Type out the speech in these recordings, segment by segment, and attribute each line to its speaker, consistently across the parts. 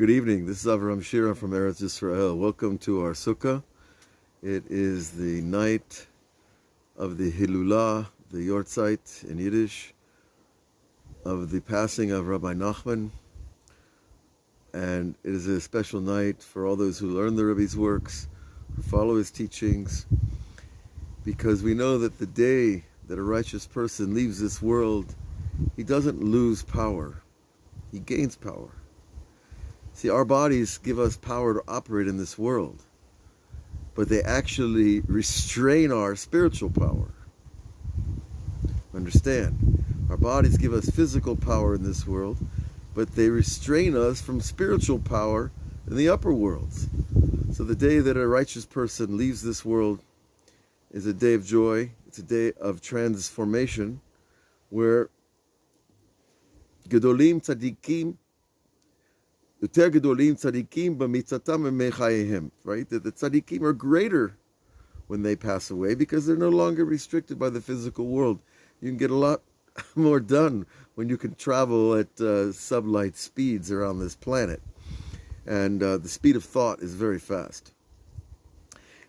Speaker 1: Good evening. This is Avraham Shira from Eretz Israel. Welcome to our Sukkah. It is the night of the Hilulah, the Yahrzeit in Yiddish, of the passing of Rebbe Nachman. And it is a special night for all those who learn the Rebbe's works, who follow his teachings, because we know that the day that a righteous person leaves this world, he doesn't lose power. He gains power. See, our bodies give us power to operate in this world, but they actually restrain our spiritual power. Understand? Our bodies give us physical power in this world, but they restrain us from spiritual power in the upper worlds. So the day that a righteous person leaves this world is a day of joy. It's a day of transformation, where Gedolim Tzadikim, Uter Gedolim Tzadikim b'mitzatam v'mechayehim, right? That the Tzadikim are greater when they pass away because they're no longer restricted by the physical world. You can get a lot more done when you can travel at sublight speeds around this planet. And the speed of thought is very fast.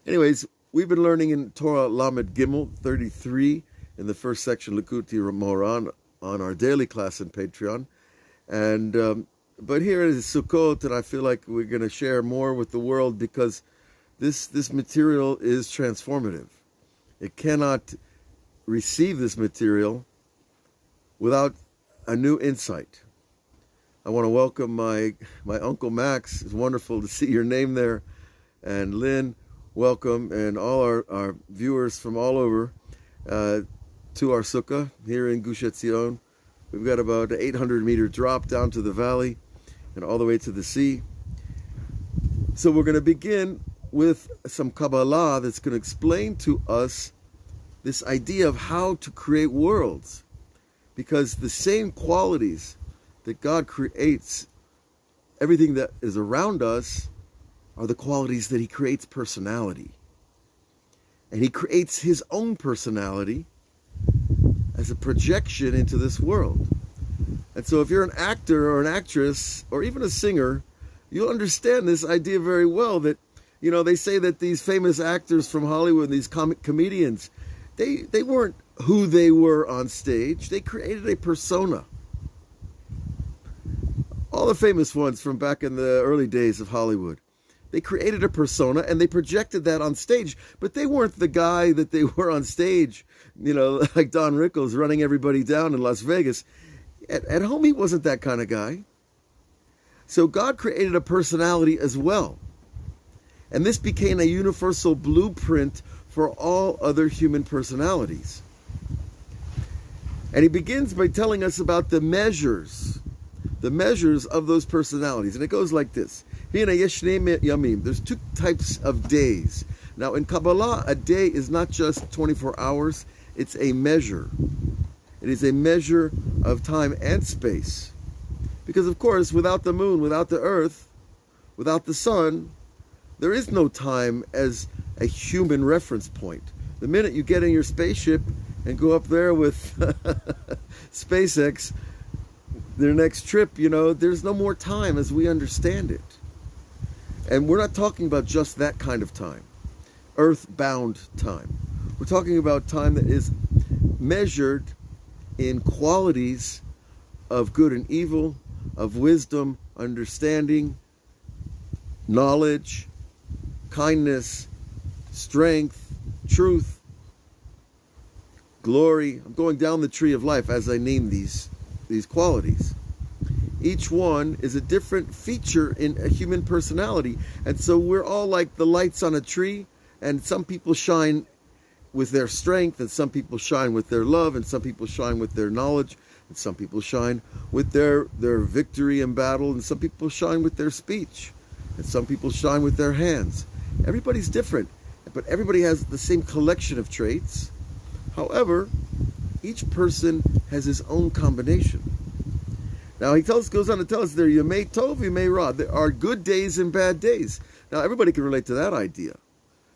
Speaker 1: Anyways, we've been learning in Torah Lamed Gimel 33 in the first section, Likuti Moran, on our daily class in Patreon. And but here is Sukkot, and I feel like we're going to share more with the world because this material is transformative. It cannot receive this material without a new insight. I want to welcome my Uncle Max. It's wonderful to see your name there. And Lynn, welcome, and all our viewers from all over to our Sukkah here in Gush Etzion. We've got about an 800-meter drop down to the valley and all the way to the sea. So we're going to begin with some Kabbalah that's going to explain to us this idea of how to create worlds. Because the same qualities that God creates, everything that is around us, are the qualities that he creates personality. And he creates his own personality as a projection into this world. And so if you're an actor or an actress or even a singer, you'll understand this idea very well, that, you know, they say that these famous actors from Hollywood, these comedians, they weren't who they were on stage. They created a persona. All the famous ones from back in the early days of Hollywood, they created a persona and they projected that on stage, but they weren't the guy that they were on stage, you know, like Don Rickles running everybody down in Las Vegas. At home, he wasn't that kind of guy. So God created a personality as well. And this became a universal blueprint for all other human personalities. And he begins by telling us about the measures of those personalities. And it goes like this. There's two types of days. Now in Kabbalah, a day is not just 24 hours, it's a measure. It is a measure of time and space. Because of course, without the moon, without the earth, without the sun, there is no time as a human reference point. The minute you get in your spaceship and go up there with SpaceX, their next trip, you know, there's no more time as we understand it. And we're not talking about just that kind of time, earth-bound time. We're talking about time that is measured in qualities of good and evil, of wisdom, understanding, knowledge, kindness, strength, truth, glory. I'm going down the tree of life as I name these qualities. Each one is a different feature in a human personality. And so we're all like the lights on a tree, and some people shine with their strength, and some people shine with their love, and some people shine with their knowledge, and some people shine with their victory in battle, and some people shine with their speech, and some people shine with their hands. Everybody's different, but everybody has the same collection of traits. However, each person has his own combination. Now he goes on to tell us there, Yamei Tov, Yamei Ra. There are good days and bad days. Now everybody can relate to that idea.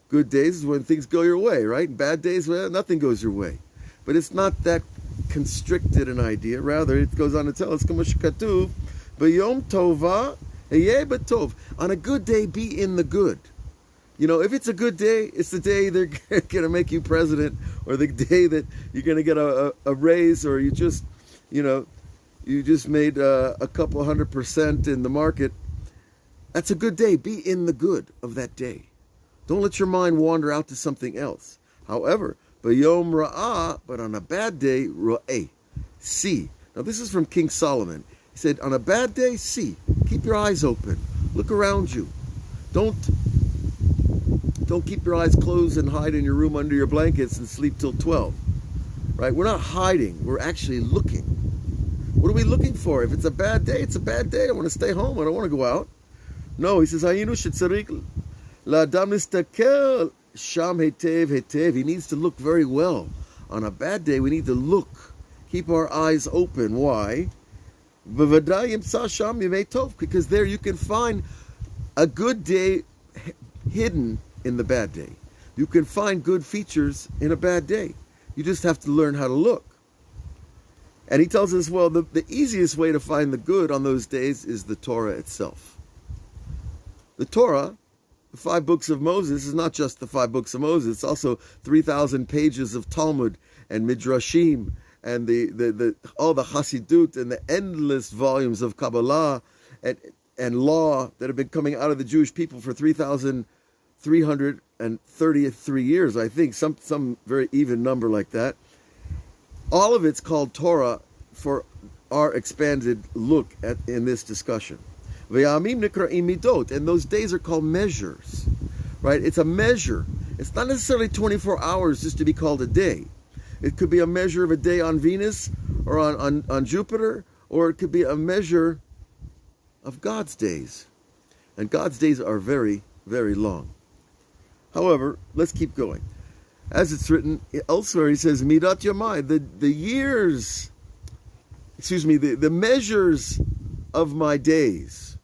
Speaker 1: Good days is when things go your way, right? And bad days, well, nothing goes your way. But it's not that constricted an idea. Rather, it goes on to tell us, K'mo shekatuv, b'yom tova Heyeh b'tov. On a good day, be in the good. You know, if it's a good day, it's the day they're going to make you president, or the day that you're going to get a raise, or you just made a couple 100% in the market. That's a good day. Be in the good of that day. Don't let your mind wander out to something else. However, b'yom ra'ah, but on a bad day, ra'eh, see. Now this is from King Solomon. He said, on a bad day, see. Keep your eyes open. Look around you. Don't keep your eyes closed and hide in your room under your blankets and sleep till 12. Right? We're not hiding. We're actually looking. What are we looking for? If it's a bad day, it's a bad day. I want to stay home. I don't want to go out. No, he says, Hayinu shetzarich la'adam nistakel sham hetev hetev. He needs to look very well. On a bad day, we need to look. Keep our eyes open. Why? Because there you can find a good day hidden in the bad day. You can find good features in a bad day. You just have to learn how to look. And he tells us, well, the easiest way to find the good on those days is the Torah itself. The Torah, the 5 books of Moses, is not just the 5 books of Moses. It's also 3,000 pages of Talmud and Midrashim and all the Hasidut and the endless volumes of Kabbalah and law that have been coming out of the Jewish people for 3,333 years, I think, some very even number like that. All of it's called Torah for our expanded look in this discussion. And those days are called measures, right? It's a measure. It's not necessarily 24 hours just to be called a day. It could be a measure of a day on Venus or on Jupiter, or it could be a measure of God's days. And God's days are very, very long. However, let's keep going. As it's written elsewhere, he says, Midat Yamai, the years, the measures of my days.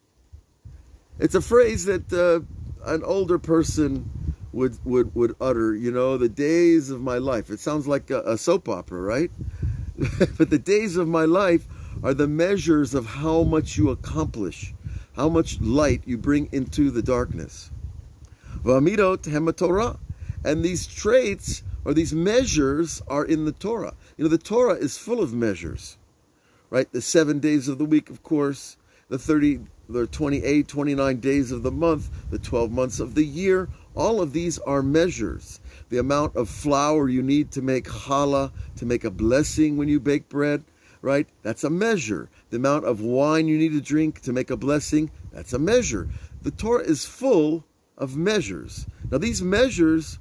Speaker 1: It's a phrase that an older person would utter, the days of my life. It sounds like a soap opera, right? But the days of my life are the measures of how much you accomplish, how much light you bring into the darkness. V'amidot hema Torah. And these traits, or these measures, are in the Torah. The Torah is full of measures, right? The 7 days of the week, of course, the 28, 29 days of the month, the 12 months of the year. All of these are measures. The amount of flour you need to make challah, to make a blessing when you bake bread, right? That's a measure. The amount of wine you need to drink to make a blessing, that's a measure. The Torah is full of measures. Now these measures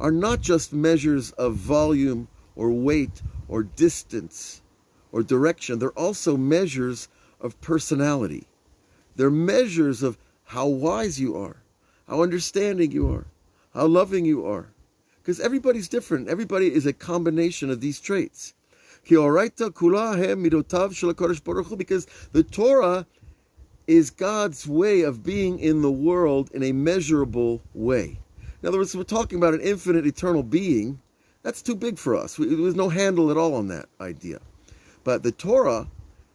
Speaker 1: are not just measures of volume or weight or distance or direction. They're also measures of personality. They're measures of how wise you are, how understanding you are, how loving you are. Because everybody's different. Everybody is a combination of these traits. Because the Torah is God's way of being in the world in a measurable way. In other words, we're talking about an infinite, eternal being. That's too big for us. There was no handle at all on that idea. But the Torah,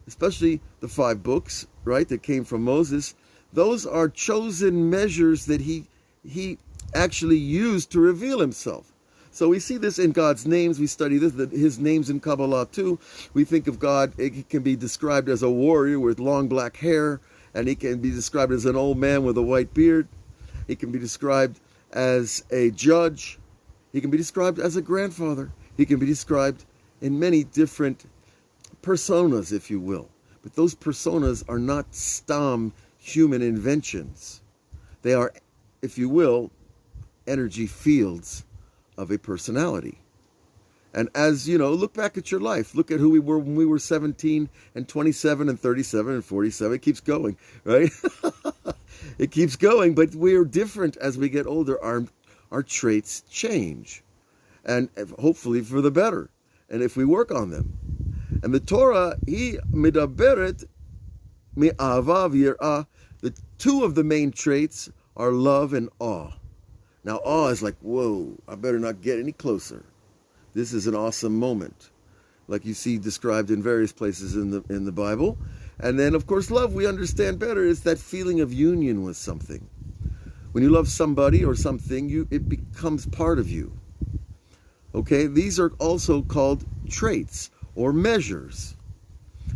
Speaker 1: especially the 5 books, right, that came from Moses, those are chosen measures that he actually used to reveal himself. So we see this in God's names. We study this, his names in Kabbalah too. We think of God, he can be described as a warrior with long black hair, and he can be described as an old man with a white beard. He can be described as a judge. He can be described as a grandfather. He can be described in many different personas, if you will. But those personas are not stam human inventions. They are, if you will, energy fields of a personality. And as you know, look back at your life. Look at who we were when we were 17 and 27 and 37 and 47. It keeps going, right? It keeps going, but we're different as we get older. Our traits change, and hopefully for the better, and if we work on them. And the Torah, midaberet mi'ava v'yirah. The 2 of the main traits are love and awe. Now, awe is like, whoa, I better not get any closer. This is an awesome moment, like you see described in various places in the Bible. And then, of course, love, we understand better, is that feeling of union with something. When you love somebody or something, it becomes part of you. Okay, these are also called traits or measures.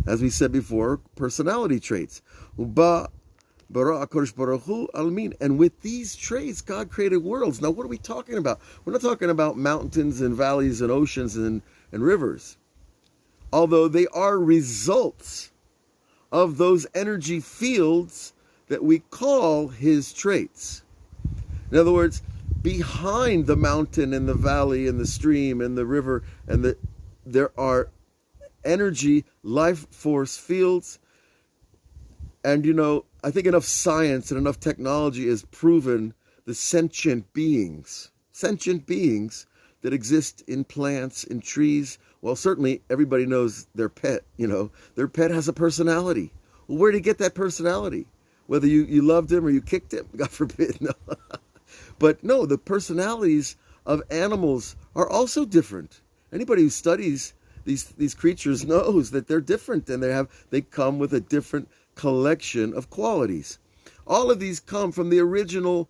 Speaker 1: As we said before, personality traits. And with these traits, God created worlds. Now, what are we talking about? We're not talking about mountains and valleys and oceans and rivers. Although they are results of those energy fields that we call his traits. In other words, behind the mountain and the valley and the stream and the river there are energy, life force fields. And I think enough science and enough technology has proven the sentient beings that exist in plants, in trees. Well, certainly everybody knows their pet, their pet has a personality. Well, where did he get that personality? Whether you loved him or you kicked him, God forbid, no. But no, the personalities of animals are also different. Anybody who studies these creatures knows that they're different, and they come with a different collection of qualities. All of these come from the original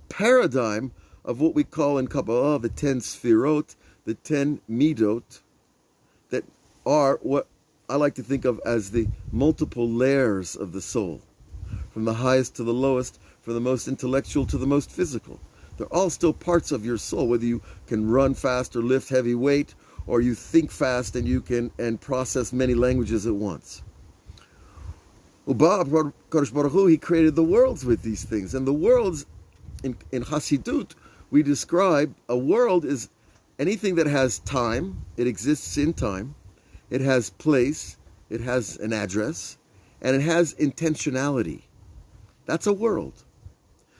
Speaker 1: paradigm of what we call in Kabbalah the 10 Sfirot, the 10 Midot, that are what I like to think of as the multiple layers of the soul, from the highest to the lowest, from the most intellectual to the most physical. They're all still parts of your soul, whether you can run fast or lift heavy weight, or you think fast and you can process many languages at once. Kadosh Baruch Hu, he created the worlds with these things. And the worlds, in Hasidut, we describe a world is anything that has time, it exists in time, it has place, it has an address, and it has intentionality. That's a world.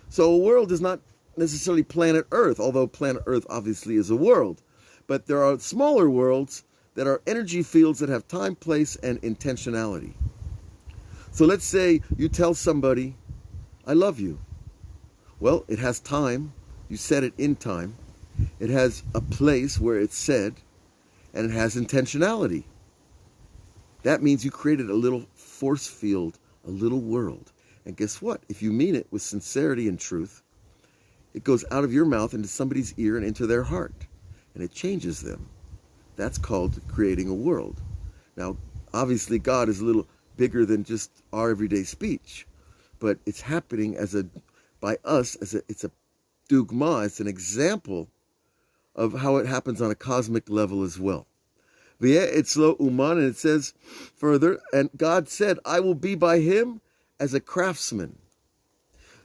Speaker 1: So a world is not necessarily planet Earth, although planet Earth obviously is a world. But there are smaller worlds that are energy fields that have time, place, and intentionality. So let's say you tell somebody, I love you. Well, it has time. You said it in time. It has a place where it's said, and it has intentionality. That means you created a little force field, a little world. And guess what? If you mean it with sincerity and truth, it goes out of your mouth into somebody's ear and into their heart. And it changes them. That's called creating a world. Now, obviously, God is a little bigger than just our everyday speech. But it's happening by us, it's a dugma, it's an example of how it happens on a cosmic level as well. It's lo uman, and it says further, and God said, I will be by him as a craftsman.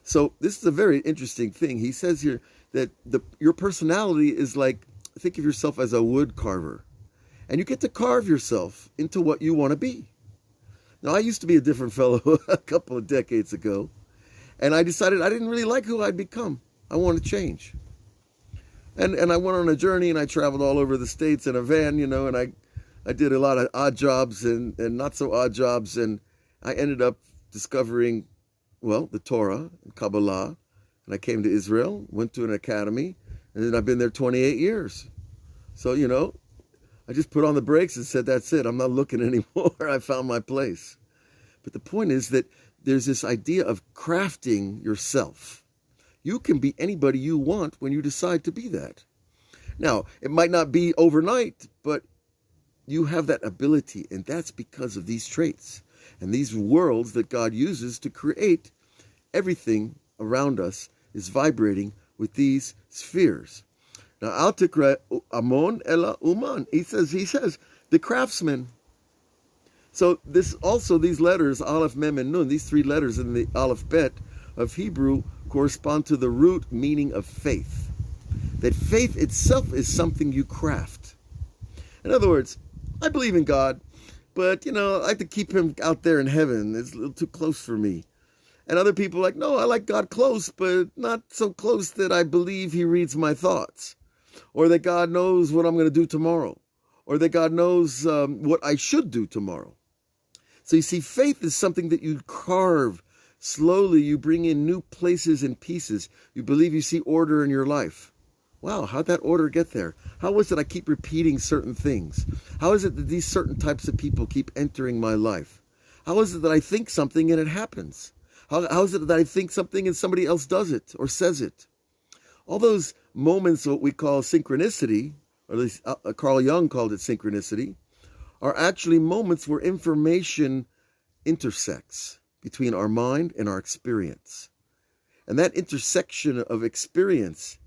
Speaker 1: So this is a very interesting thing. He says here that your personality is like, think of yourself as a wood carver. And you get to carve yourself into what you want to be. Now, I used to be a different fellow a couple of decades ago. And I decided I didn't really like who I'd become. I wanted to change. And I went on a journey, and I traveled all over the States in a van, and I did a lot of odd jobs and not so odd jobs. And I ended up discovering, the Torah and Kabbalah. And I came to Israel, went to an academy, and then I've been there 28 years. So, I just put on the brakes and said, that's it. I'm not looking anymore. I found my place. But the point is that there's this idea of crafting yourself. You can be anybody you want when you decide to be that. Now, it might not be overnight, but you have that ability, and that's because of these traits and these worlds that God uses to create. Everything around us is vibrating with these spheres. Now, al tikra amon ela uman. He says the craftsman. So these letters, Aleph, Mem, and Nun, these three letters in the Aleph Bet of Hebrew correspond to the root meaning of faith. That faith itself is something you craft. In other words, I believe in God, but, I like to keep him out there in heaven. It's a little too close for me. And other people are like, no, I like God close, but not so close that I believe he reads my thoughts. Or that God knows what I'm going to do tomorrow. Or that God knows what I should do tomorrow. So you see, faith is something that you carve. Slowly, you bring in new places and pieces. You believe you see order in your life. Wow, how'd that order get there? How is it I keep repeating certain things? How is it that these certain types of people keep entering my life? How is it that I think something and it happens? How is it that I think something and somebody else does it or says it? All those moments, what we call synchronicity, or at least Carl Jung called it synchronicity, are actually moments where information intersects between our mind and our experience. And that intersection of experience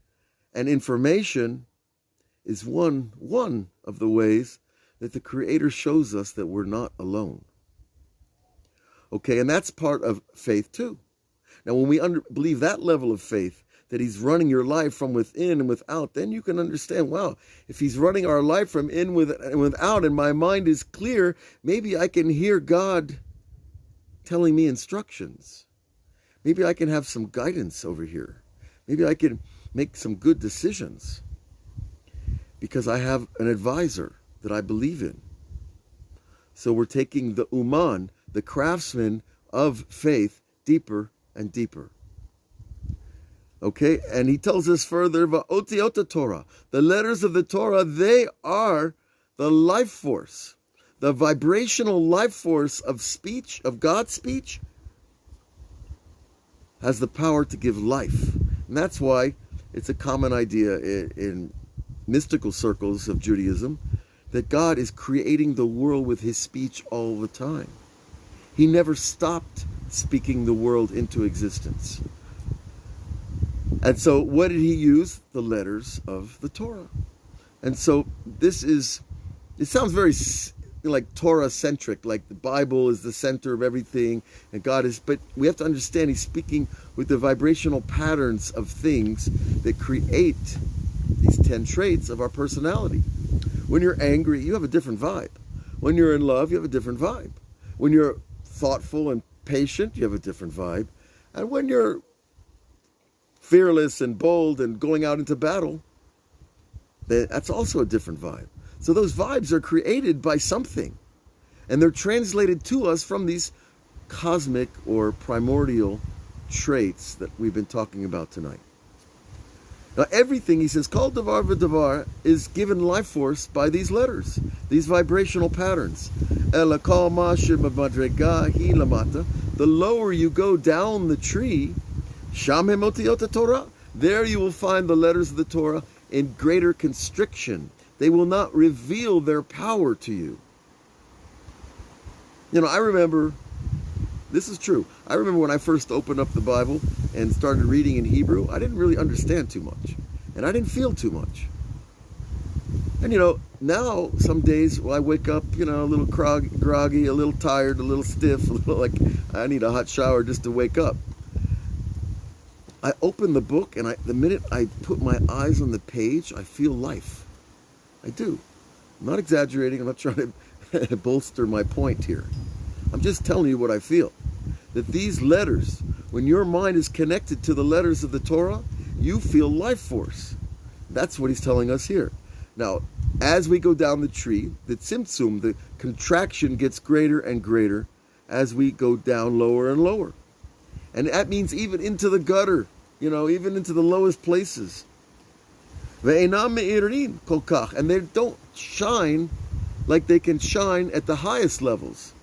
Speaker 1: and information is one of the ways that the Creator shows us that we're not alone. Okay, and that's part of faith too. Now, when we believe that level of faith, that He's running your life from within and without, then you can understand, wow, if He's running our life from in and without, and my mind is clear, maybe I can hear God telling me instructions. Maybe I can have some guidance over here. Maybe I can make some good decisions because I have an advisor that I believe in. So we're taking the Uman, the craftsman of faith, deeper and deeper. Okay, and he tells us further, Va'otiot Torah, the letters of the Torah, they are the life force, the vibrational life force of speech, of God's speech, has the power to give life. And that's why it's a common idea in mystical circles of Judaism that God is creating the world with His speech all the time. He never stopped speaking the world into existence. And so what did He use? The letters of the Torah. And so it sounds very like Torah-centric, like the Bible is the center of everything, and God is, but we have to understand He's speaking with the vibrational patterns of things that create these 10 traits of our personality. When you're angry, you have a different vibe. When you're in love, you have a different vibe. When you're thoughtful and patient, you have a different vibe. And when you're fearless and bold and going out into battle, that's also a different vibe. So those vibes are created by something, and they're translated to us from these cosmic or primordial traits that we've been talking about tonight. Now everything, he says, Kol Davar V'Davar, is given life force by these letters, these vibrational patterns. Ela Kol Ma She'Madrega Hi Lamata, the lower you go down the tree, Sham Hemotiyot Torah, there you will find the letters of the Torah in greater constriction. They will not reveal their power to you. You know, I remember, this is true, I remember when I first opened up the Bible and started reading in Hebrew, I didn't really understand too much. And I didn't feel too much. And you know, now some days I wake up, you know, a little groggy, a little tired, a little stiff, a little like I need a hot shower just to wake up. I open the book and the minute I put my eyes on the page, I feel life. I do. I'm not exaggerating. I'm not trying to bolster my point here. I'm just telling you what I feel. That these letters, when your mind is connected to the letters of the Torah, you feel life force. That's what he's telling us here. Now, as we go down the tree, the tzimtzum, the contraction gets greater and greater as we go down lower and lower. And that means even into the gutter, you know, even into the lowest places. And they don't shine like they can shine at the highest levels.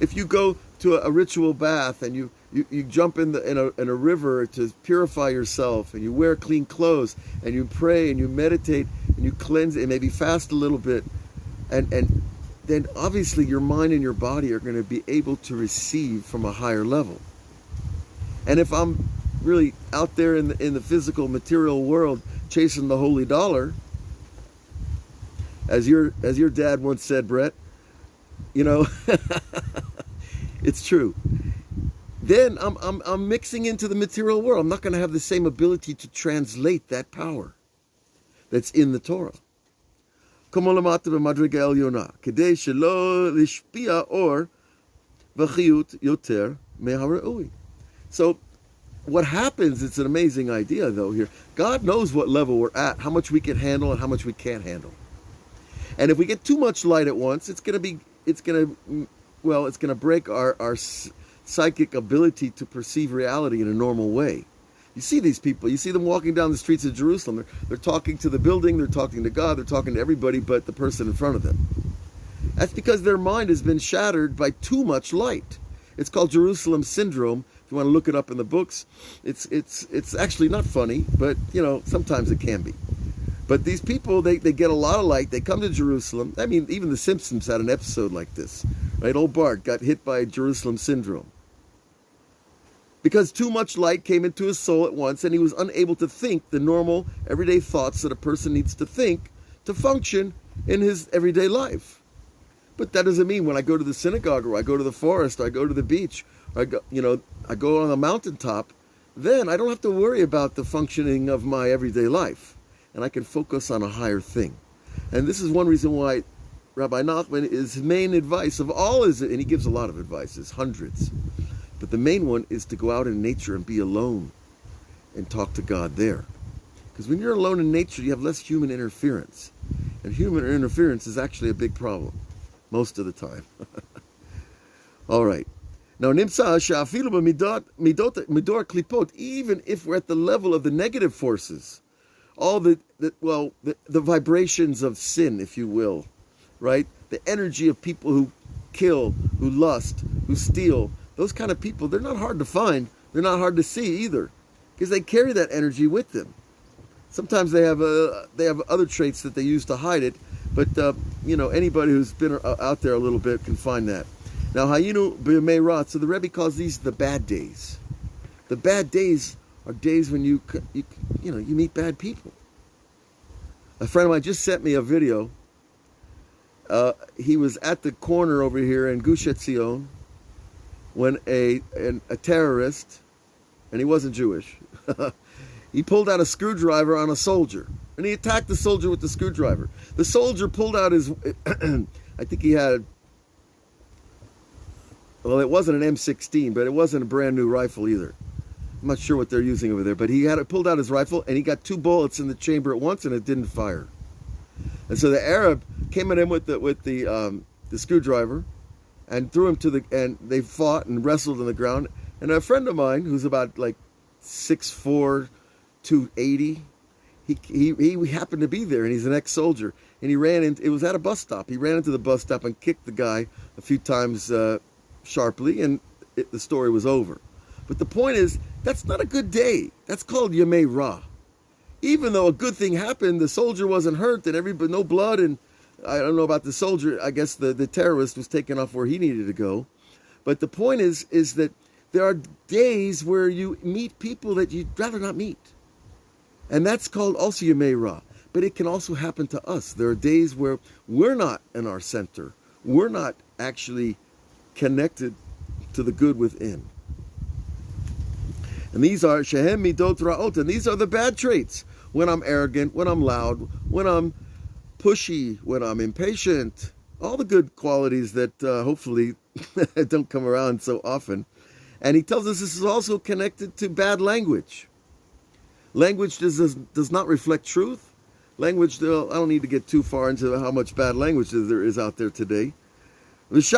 Speaker 1: If you go to a ritual bath and you jump in a river to purify yourself, and you wear clean clothes, and you pray and you meditate and you cleanse and maybe fast a little bit, and then obviously your mind and your body are going to be able to receive from a higher level. And if I'm really out there in the physical material world chasing the holy dollar, as your dad once said, Brett, you know, it's true. Then I'm mixing into the material world. I'm not going to have the same ability to translate that power that's in the Torah. So what happens, it's an amazing idea though here. God knows what level we're at, how much we can handle and how much we can't handle. And if we get too much light at once, it's going to break our psychic ability to perceive reality in a normal way. You see these people, you see them walking down the streets of Jerusalem. They're talking to the building, they're talking to God, they're talking to everybody but the person in front of them. That's because their mind has been shattered by too much light. It's called Jerusalem syndrome. If you want to look it up in the books, it's actually not funny, but sometimes it can be. But these people, they get a lot of light. They come to Jerusalem. I mean, even The Simpsons had an episode like this, right? Old Bart got hit by Jerusalem syndrome because too much light came into his soul at once, and he was unable to think the normal, everyday thoughts that a person needs to think to function in his everyday life. But that doesn't mean when I go to the synagogue, or I go to the forest, or I go to the beach, or I go on a mountaintop, then I don't have to worry about the functioning of my everyday life, and I can focus on a higher thing. And this is one reason why Rabbi Nachman, his main advice of all is, and he gives a lot of advices, hundreds, but the main one is to go out in nature and be alone and talk to God there. Because when you're alone in nature, you have less human interference. And human interference is actually a big problem, most of the time. All right. Now, nimsa sha'afilu midor klipot, even if we're at the level of the negative forces, all the vibrations of sin, if you will, right? The energy of people who kill, who lust, who steal, those kind of people, they're not hard to find. They're not hard to see either, because they carry that energy with them. Sometimes they have other traits that they use to hide it, but anybody who's been out there a little bit can find that. Now, hayinu b'yamei ra, so the Rebbe calls these the bad days. The bad days are days when you meet bad people. A friend of mine just sent me a video. He was at the corner over here in Gush Etzion when a terrorist, and he wasn't Jewish, he pulled out a screwdriver on a soldier, and he attacked the soldier with the screwdriver. The soldier pulled out his, I think he had, well, it wasn't an M16, but it wasn't a brand new rifle either. I'm not sure what they're using over there, but he had pulled out his rifle, and he got 2 bullets in the chamber at once, and it didn't fire. And so the Arab came at him with the screwdriver, and threw him and they fought and wrestled on the ground. And a friend of mine, who's about like 6'4", 280, he happened to be there, and he's an ex-soldier, and he ran into, it was at a bus stop. He ran into the bus stop and kicked the guy a few times sharply, and the story was over. But the point is, that's not a good day. That's called Yamei Ra. Even though a good thing happened, the soldier wasn't hurt, and everybody, no blood, and I don't know about the soldier. I guess the terrorist was taken off where he needed to go. But the point is that there are days where you meet people that you'd rather not meet. And that's called also Yamei Ra. But it can also happen to us. There are days where we're not in our center. We're not actually connected to the good within. And these are Shehem Midot Ra'ot. And these are the bad traits. When I'm arrogant, when I'm loud, when I'm pushy, when I'm impatient, all the good qualities that hopefully don't come around so often. And he tells us this is also connected to bad language. Language does not reflect truth. Language, I don't need to get too far into how much bad language there is out there today. But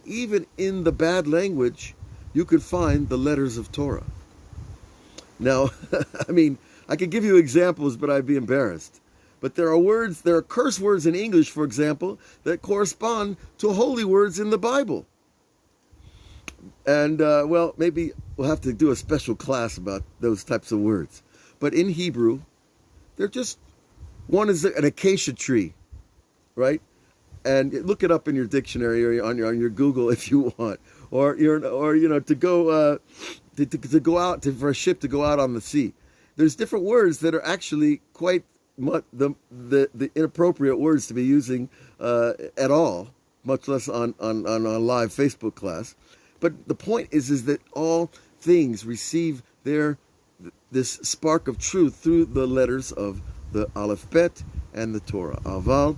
Speaker 1: even in the bad language, you could find the letters of Torah. Now, I mean, I could give you examples, but I'd be embarrassed. But there are curse words in English, for example, that correspond to holy words in the Bible. And, maybe we'll have to do a special class about those types of words. But in Hebrew, they're just, one is an acacia tree, right? And look it up in your dictionary or on your Google if you want. Or to go out, for a ship to go out on the sea. There's different words that are actually quite the inappropriate words to be using at all, much less on a live Facebook class. But the point is that all things receive this spark of truth through the letters of the Aleph Bet and the Torah. Aval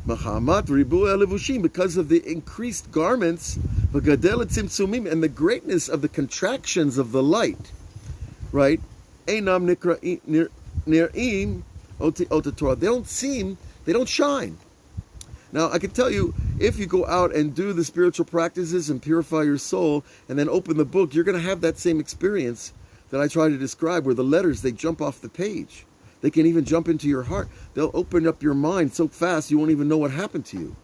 Speaker 1: Mahamat Ribu Elevushim, because of the increased garments, V'gadel Tzimtzumim, and the greatness of the contractions of the light, right? Einam Nir'im Ota Torah. They don't shine. Now, I can tell you, if you go out and do the spiritual practices and purify your soul, and then open the book, you're going to have that same experience that I try to describe, where the letters, they jump off the page. They can even jump into your heart. They'll open up your mind so fast you won't even know what happened to you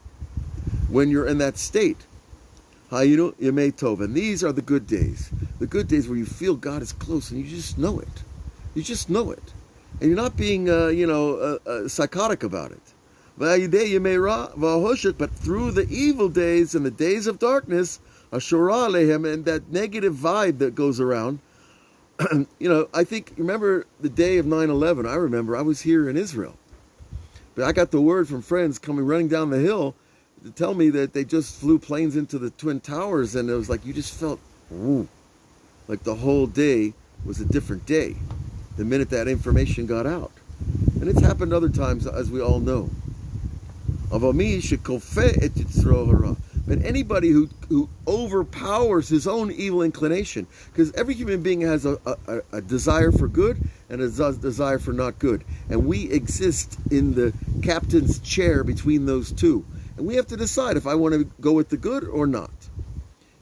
Speaker 1: when you're in that state. Hayinu Yemei Tov. And these are the good days. The good days where you feel God is close and you just know it. You just know it. And you're not being, psychotic about it. But through the evil days and the days of darkness, Ashura Alehem, and that negative vibe that goes around, I think, remember the day of 9/11, I remember I was here in Israel. But I got the word from friends coming running down the hill to tell me that they just flew planes into the Twin Towers, and it was like you just felt, ooh, like the whole day was a different day the minute that information got out. And it's happened other times, as we all know. But anybody who overpowers his own evil inclination, because every human being has a desire for good and a desire for not good. And we exist in the captain's chair between those two. And we have to decide if I want to go with the good or not.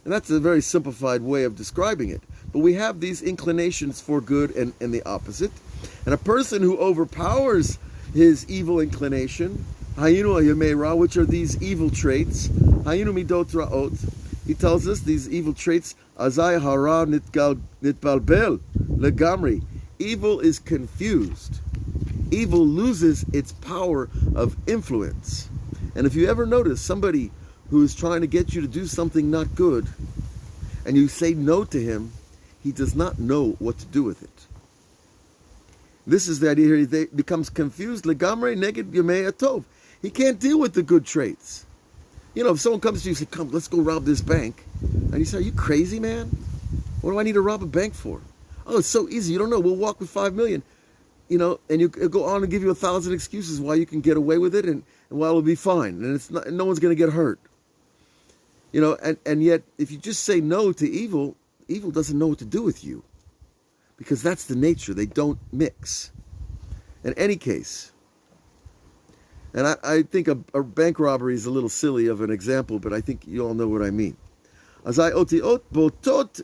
Speaker 1: And that's a very simplified way of describing it. But we have these inclinations for good and the opposite. And a person who overpowers his evil inclination, Hayinu Ayemei, which are these evil traits, Hayinu Midot Ra'ot, he tells us these evil traits, Azai Hara Nitbalbel Legamri. Evil is confused. Evil loses its power of influence. And if you ever notice somebody who is trying to get you to do something not good, and you say no to him, he does not know what to do with it. This is the idea here. He becomes confused. Legamre neged yemei atov. He can't deal with the good traits. If someone comes to you and says, come, let's go rob this bank. And you say, are you crazy, man? What do I need to rob a bank for? Oh, it's so easy. You don't know. We'll walk with $5 million. And you go on and give you 1,000 excuses why you can get away with it and why it'll be fine. And it's not, no one's going to get hurt. And yet, if you just say no to evil, evil doesn't know what to do with you. Because that's the nature. They don't mix. In any case, and I think a bank robbery is a little silly of an example, but I think you all know what I mean. Azai otiot botot,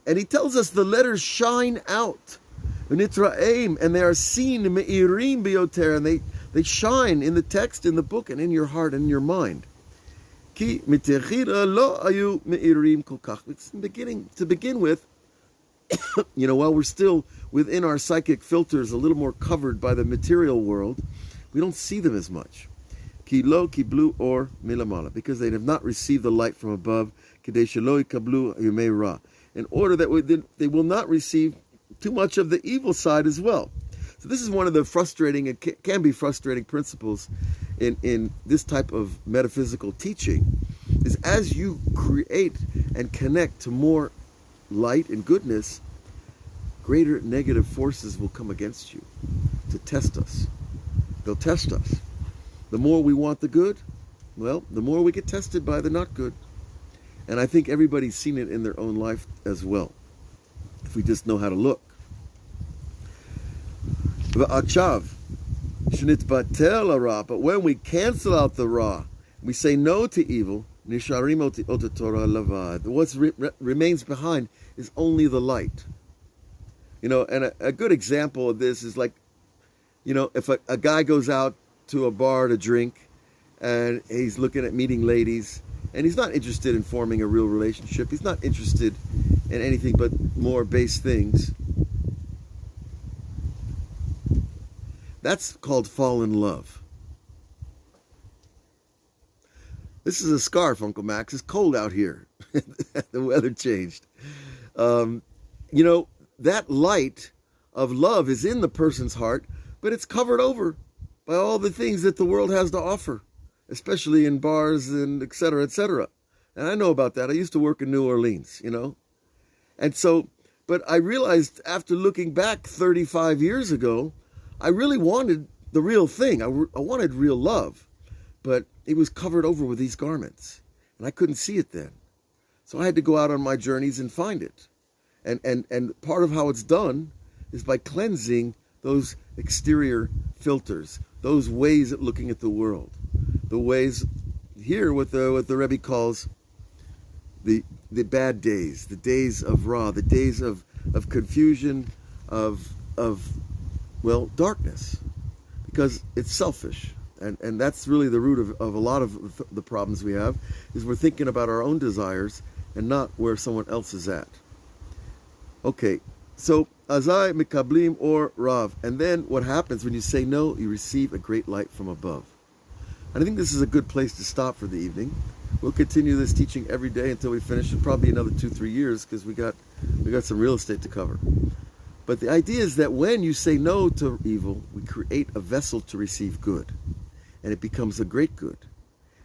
Speaker 1: and he tells us the letters shine out. Nitraim, and they are seen meirim bioter, and they shine in the text, in the book, and in your heart and in your mind. Ki mitechira lo ayu meirim kol kach. It's to begin with. While we're still within our psychic filters, a little more covered by the material world, we don't see them as much. Ki lo kiblu or milamala, because they have not received the light from above. Kidei shelo ikablu yemei ra, in order that they will not receive too much of the evil side as well. So this is one of the frustrating, and can be frustrating principles in this type of metaphysical teaching, is as you create and connect to more light and goodness, greater negative forces will come against you to test us. They'll test us. The more we want the good, well, the more we get tested by the not good. And I think everybody's seen it in their own life as well, if we just know how to look. But when we cancel out the ra, we say no to evil, what remains behind is only the light. And a good example of this is like, if a guy goes out to a bar to drink and he's looking at meeting ladies and he's not interested in forming a real relationship, he's not interested in anything but more base things, that's called fall in love. This is a scarf, Uncle Max. It's cold out here. The weather changed. That light of love is in the person's heart, but it's covered over by all the things that the world has to offer, especially in bars and et cetera, et cetera. And I know about that. I used to work in New Orleans, And so, but I realized after looking back 35 years ago, I really wanted the real thing. I wanted real love, but it was covered over with these garments, and I couldn't see it then. So I had to go out on my journeys and find it. And part of how it's done is by cleansing those exterior filters, those ways of looking at the world, the ways here what the Rebbe calls the bad days, the days of Ra, the days of confusion, of Well, darkness, because it's selfish. And that's really the root of a lot of the problems we have, is we're thinking about our own desires and not where someone else is at. Okay, so Azai Mikablim or Rav. And then what happens when you say no, you receive a great light from above. And I think this is a good place to stop for the evening. We'll continue this teaching every day until we finish it, probably another 2-3 years, because we got some real estate to cover. But the idea is that when you say no to evil, we create a vessel to receive good. And it becomes a great good.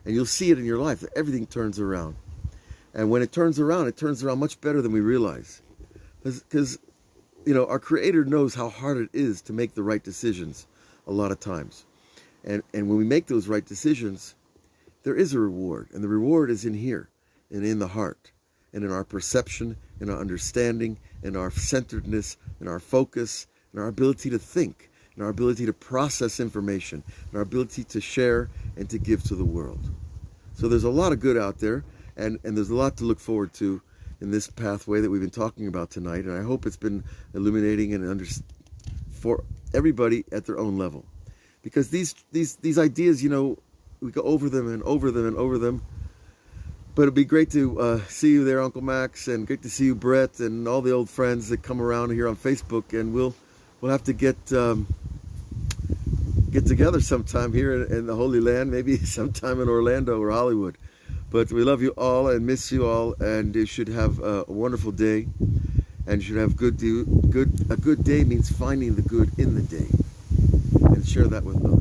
Speaker 1: And you'll see it in your life, that everything turns around. And when it turns around much better than we realize. Because, our Creator knows how hard it is to make the right decisions a lot of times. And when we make those right decisions, there is a reward. And the reward is in here, and in the heart, and in our perception, in our understanding, in our centeredness, in our focus, in our ability to think, in our ability to process information, in our ability to share and to give to the world. So there's a lot of good out there, and there's a lot to look forward to in this pathway that we've been talking about tonight. And I hope it's been illuminating and for everybody at their own level. Because these ideas, we go over them and over them and over them. But it'd be great to see you there, Uncle Max, and great to see you, Brett, and all the old friends that come around here on Facebook. And we'll have to get together sometime here in the Holy Land, maybe sometime in Orlando or Hollywood. But we love you all and miss you all, and you should have a wonderful day, and you should have a good day means finding the good in the day, and share that with others.